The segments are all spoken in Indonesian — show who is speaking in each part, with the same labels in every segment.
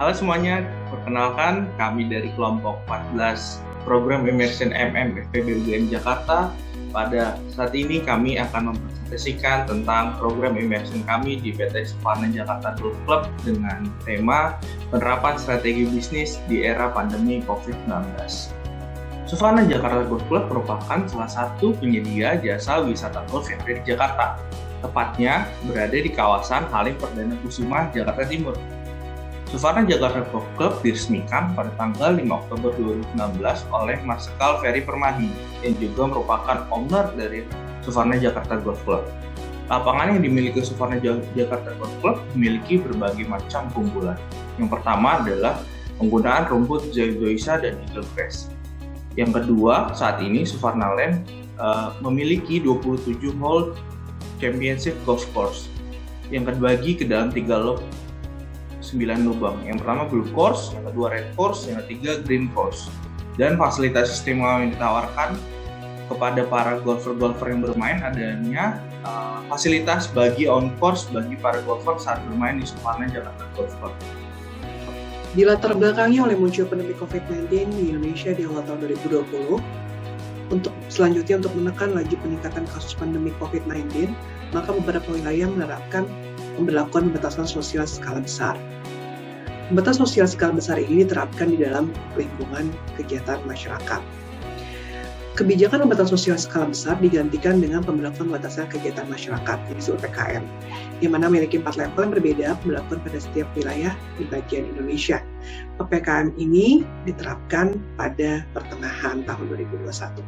Speaker 1: Halo semuanya, perkenalkan kami dari kelompok 14 Program Immersion FEB UGM Jakarta. Pada saat ini kami akan mempresentasikan tentang program immersion kami di PT Suvarna Jakarta Golf Club dengan tema penerapan strategi bisnis di era pandemi COVID-19. Suvarna Jakarta Golf Club merupakan salah satu penyedia jasa wisata golf yang ada di Jakarta, tepatnya berada di kawasan Halim Perdana Kusuma, Jakarta Timur. Suvarna Jakarta Golf Club diresmikan pada tanggal 5 Oktober 2019 oleh Marsikal Ferry Permadi yang juga merupakan owner dari Suvarna Jakarta Golf Club. Lapangan yang dimiliki Suvarna Jakarta Golf Club memiliki berbagai macam keunggulan. Yang pertama adalah penggunaan rumput Zoysia dan Eagle Grass. Yang kedua, saat ini Suvarna Land memiliki 27 hole championship golf course yang terbagi ke dalam 3 lot 9 lubang. Yang pertama blue course, yang kedua red course, yang ketiga green course. Dan fasilitas istimewa yang ditawarkan kepada para golfer-golfer yang bermain adanya fasilitas bagi on course bagi para golfer saat bermain di Suvarna Jakarta Golf Club.
Speaker 2: Di latar belakangi oleh muncul pandemi COVID-19 di Indonesia di awal tahun 2020, untuk menekan laju peningkatan kasus pandemi COVID-19, maka beberapa wilayah memberlakukan pembatasan sosial skala besar. Pembatasan sosial skala besar ini diterapkan di dalam lingkungan kegiatan masyarakat. Kebijakan pembatasan sosial skala besar digantikan dengan pemberlakuan pembatasan kegiatan masyarakat, yang disebut PPKM, yang mana memiliki 4 level yang berbeda berlaku pada setiap wilayah di bagian Indonesia. PPKM ini diterapkan pada pertengahan tahun 2021.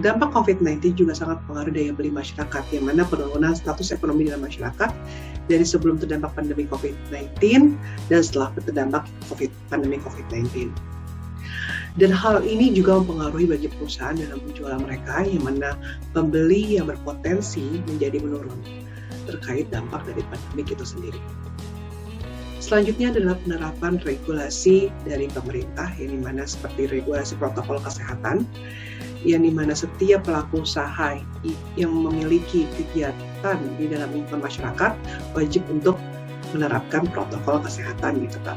Speaker 2: Dampak COVID-19 juga sangat mempengaruhi daya beli masyarakat, yang mana penurunan status ekonomi dalam masyarakat dari sebelum terdampak pandemi COVID-19 dan setelah terdampak pandemi COVID-19. Dan hal ini juga mempengaruhi bagi perusahaan dalam penjualan mereka, yang mana pembeli yang berpotensi menjadi menurun terkait dampak dari pandemi itu sendiri. Selanjutnya adalah penerapan regulasi dari pemerintah, yang dimana seperti regulasi protokol kesehatan, yang dimana setiap pelaku usaha yang memiliki kegiatan di dalam lingkungan masyarakat wajib untuk menerapkan protokol kesehatan gitu kan.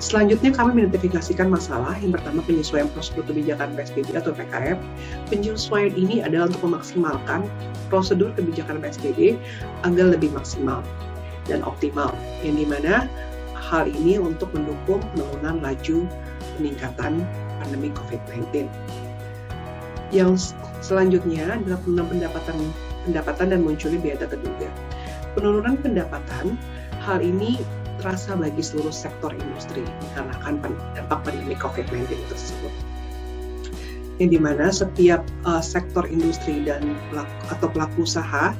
Speaker 2: Selanjutnya kami mengidentifikasikan masalah. Yang pertama, penyesuaian prosedur kebijakan PSBB atau PKM. Penyesuaian ini adalah untuk memaksimalkan prosedur kebijakan PSBB agar lebih maksimal dan optimal, yang dimana hal ini untuk mendukung penurunan laju peningkatan pandemi COVID-19. Yang selanjutnya adalah penurunan pendapatan dan munculnya biaya tak terduga. Penurunan pendapatan, hal ini terasa bagi seluruh sektor industri dikarenakan dampak pandemi COVID-19 tersebut. Yang dimana setiap sektor industri dan pelaku usaha,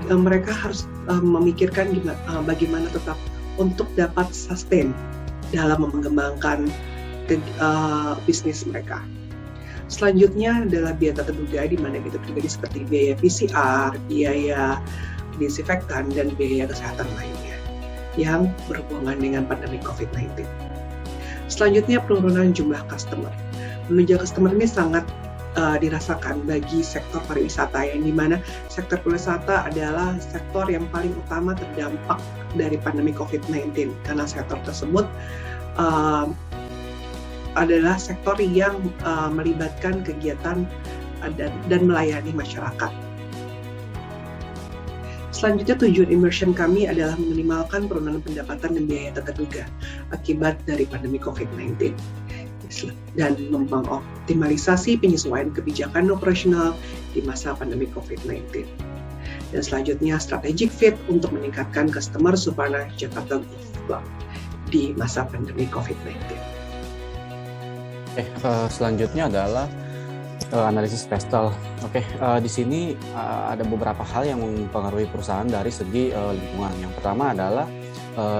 Speaker 2: mereka harus memikirkan bagaimana tetap untuk dapat sustain dalam mengembangkan bisnis mereka. Selanjutnya adalah biaya tak terduga, di mana biaya tak terduga seperti biaya PCR, biaya disinfektan, dan biaya kesehatan lainnya yang berhubungan dengan pandemi COVID-19. Selanjutnya, penurunan jumlah customer. Penunjang customer ini sangat dirasakan bagi sektor pariwisata, yang dimana sektor pariwisata adalah sektor yang paling utama terdampak dari pandemi COVID-19, karena sektor tersebut adalah sektor yang melibatkan kegiatan dan melayani masyarakat. Selanjutnya, tujuan immersion kami adalah meminimalkan penurunan pendapatan dan biaya tak terduga akibat dari pandemi COVID-19 dan mengoptimalisasi penyesuaian kebijakan operasional di masa pandemi COVID-19. Dan selanjutnya, strategic fit untuk meningkatkan customer Suvarna Jakarta Golf Club di masa pandemi COVID-19.
Speaker 3: Selanjutnya adalah analisis pestel. Di sini ada beberapa hal yang mempengaruhi perusahaan dari segi lingkungan. Yang pertama adalah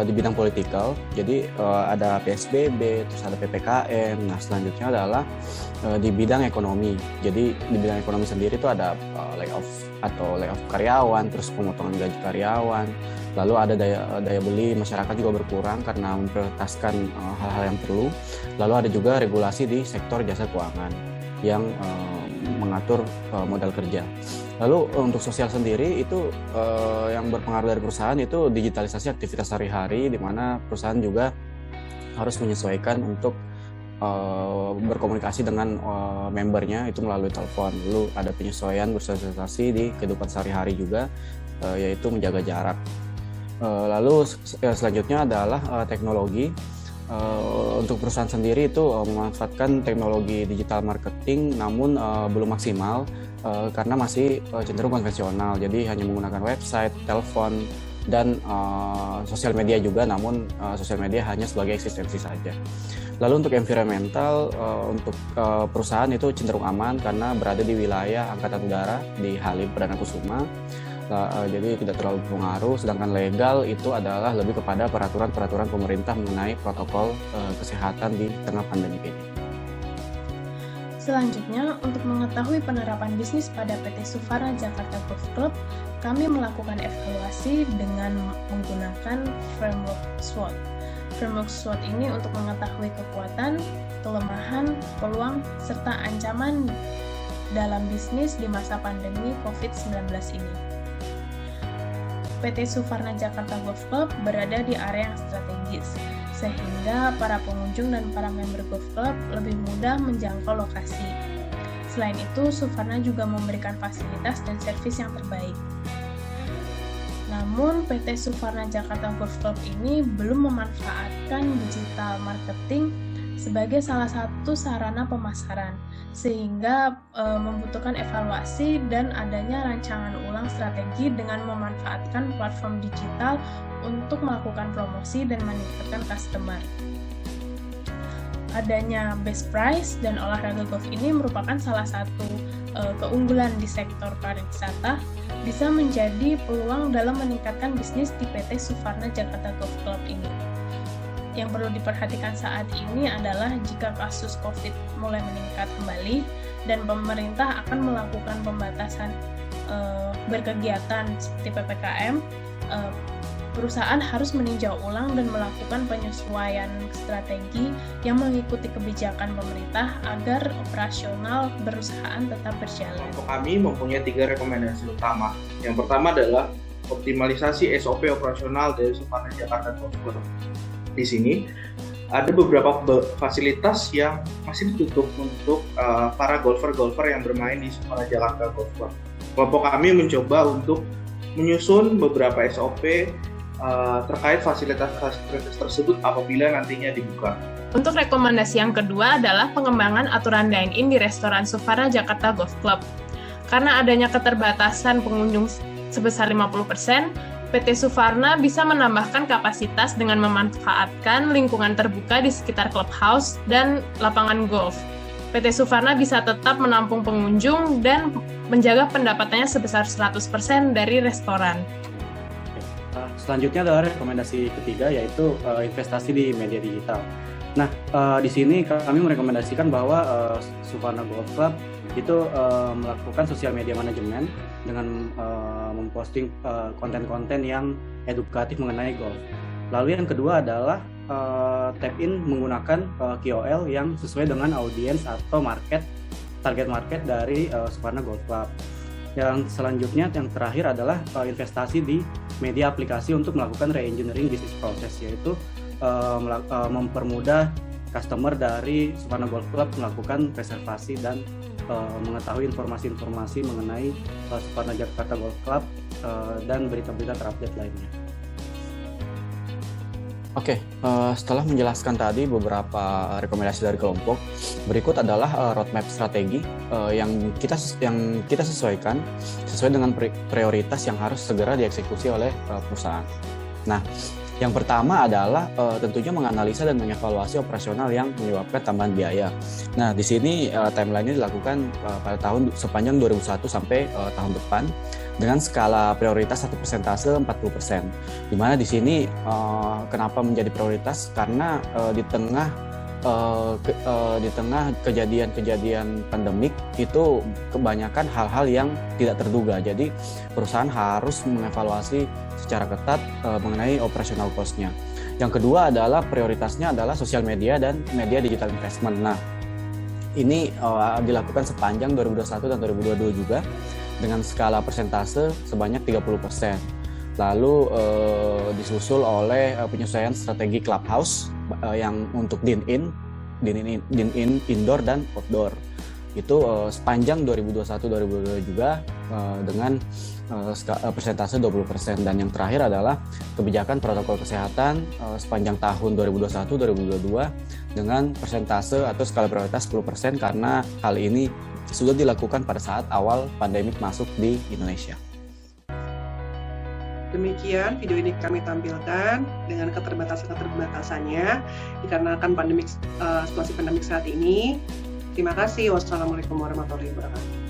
Speaker 3: di bidang politikal, jadi ada PSBB, terus ada PPKM. Nah, selanjutnya adalah di bidang ekonomi. Jadi di bidang ekonomi sendiri itu ada layoff karyawan, terus pemotongan gaji karyawan. Lalu ada daya beli masyarakat juga berkurang karena memprioritaskan hal-hal yang perlu. Lalu ada juga regulasi di sektor jasa keuangan yang mengatur modal kerja. Lalu untuk sosial sendiri itu yang berpengaruh dari perusahaan itu digitalisasi aktivitas sehari-hari, di mana perusahaan juga harus menyesuaikan untuk berkomunikasi dengan membernya itu melalui telepon. Lalu ada penyesuaian bersosialisasi di kehidupan sehari-hari juga, yaitu menjaga jarak. Lalu selanjutnya adalah teknologi. Untuk perusahaan sendiri itu memanfaatkan teknologi digital marketing, namun belum maksimal karena masih cenderung konvensional. Jadi hanya menggunakan website, telepon, dan sosial media juga, namun sosial media hanya sebagai eksistensi saja. Lalu untuk environmental, untuk perusahaan itu cenderung aman karena berada di wilayah Angkatan Udara di Halim Perdana Kusuma. Jadi tidak terlalu berpengaruh, sedangkan legal itu adalah lebih kepada peraturan-peraturan pemerintah mengenai protokol kesehatan di tengah pandemi ini.
Speaker 4: Selanjutnya, untuk mengetahui penerapan bisnis pada PT Suvarna Jakarta Golf Club, kami melakukan evaluasi dengan menggunakan framework SWOT. Framework SWOT ini untuk mengetahui kekuatan, kelemahan, peluang, serta ancaman dalam bisnis di masa pandemi COVID-19 ini. PT Suvarna Jakarta Golf Club berada di area yang strategis, sehingga para pengunjung dan para member golf club lebih mudah menjangkau lokasi. Selain itu, Suvarna juga memberikan fasilitas dan servis yang terbaik. Namun, PT Suvarna Jakarta Golf Club ini belum memanfaatkan digital marketing sebagai salah satu sarana pemasaran, sehingga membutuhkan evaluasi dan adanya rancangan ulang strategi dengan memanfaatkan platform digital untuk melakukan promosi dan meningkatkan customer. Adanya best price dan olahraga golf ini merupakan salah satu keunggulan di sektor pariwisata, bisa menjadi peluang dalam meningkatkan bisnis di PT Suvarna Jakarta Golf Club ini. Yang perlu diperhatikan saat ini adalah jika kasus COVID mulai meningkat kembali dan pemerintah akan melakukan pembatasan berkegiatan seperti PPKM, perusahaan harus meninjau ulang dan melakukan penyesuaian strategi yang mengikuti kebijakan pemerintah agar operasional perusahaan tetap berjalan.
Speaker 1: Untuk kami mempunyai 3 rekomendasi utama. Yang pertama adalah optimalisasi SOP operasional dari Suvarna Jakarta Golf Club. Di sini ada beberapa fasilitas yang masih ditutup untuk para golfer-golfer yang bermain di Suvarna Jakarta Golf Club. Kelompok kami mencoba untuk menyusun beberapa SOP terkait fasilitas-fasilitas tersebut apabila nantinya dibuka.
Speaker 4: Untuk rekomendasi yang kedua adalah pengembangan aturan dine-in di restoran Suvarna Jakarta Golf Club. Karena adanya keterbatasan pengunjung sebesar 50%, PT Suvarna bisa menambahkan kapasitas dengan memanfaatkan lingkungan terbuka di sekitar clubhouse dan lapangan golf. PT Suvarna bisa tetap menampung pengunjung dan menjaga pendapatannya sebesar 100% dari restoran.
Speaker 3: Selanjutnya adalah rekomendasi ketiga, yaitu investasi di media digital. Nah, di sini kami merekomendasikan bahwa Suvarna Golf Club itu melakukan sosial media manajemen dengan memposting konten-konten yang edukatif mengenai golf. Lalu yang kedua adalah tap in menggunakan KOL yang sesuai dengan audiens atau target market dari Suvarna Golf Club. Yang selanjutnya, yang terakhir adalah investasi di media aplikasi untuk melakukan re-engineering bisnis proses, yaitu mempermudah customer dari Suvarna Golf Club melakukan reservasi dan mengetahui informasi-informasi mengenai Suvarna Jakarta Golf Club dan berita-berita terupdate lainnya. Oke, setelah menjelaskan tadi beberapa rekomendasi dari kelompok, berikut adalah roadmap strategi yang kita sesuaikan sesuai dengan prioritas yang harus segera dieksekusi oleh perusahaan. Nah, yang pertama adalah tentunya menganalisa dan mengevaluasi operasional yang menyebabkan tambahan biaya. Nah, di sini timeline-nya dilakukan pada sepanjang 2001 sampai tahun depan dengan skala prioritas 1 persentase 40%. Di mana di sini kenapa menjadi prioritas? Karena di tengah kejadian-kejadian pandemik itu kebanyakan hal-hal yang tidak terduga. Jadi perusahaan harus mengevaluasi secara ketat mengenai operational cost-nya. Yang kedua adalah prioritasnya adalah sosial media dan media digital investment. Nah, Ini dilakukan sepanjang 2021 dan 2022 juga dengan skala persentase sebanyak 30%. Lalu disusul oleh penyesuaian strategi Clubhouse yang untuk din-in indoor dan outdoor. Itu sepanjang 2021-2022 juga dengan persentase 20%. Dan yang terakhir adalah kebijakan protokol kesehatan sepanjang tahun 2021-2022 dengan persentase atau skala prioritas 10% karena hal ini sudah dilakukan pada saat awal pandemik masuk di Indonesia.
Speaker 2: Demikian video ini kami tampilkan dengan keterbatasannya dikarenakan situasi pandemik saat ini. Terima kasih. Wassalamualaikum warahmatullahi wabarakatuh.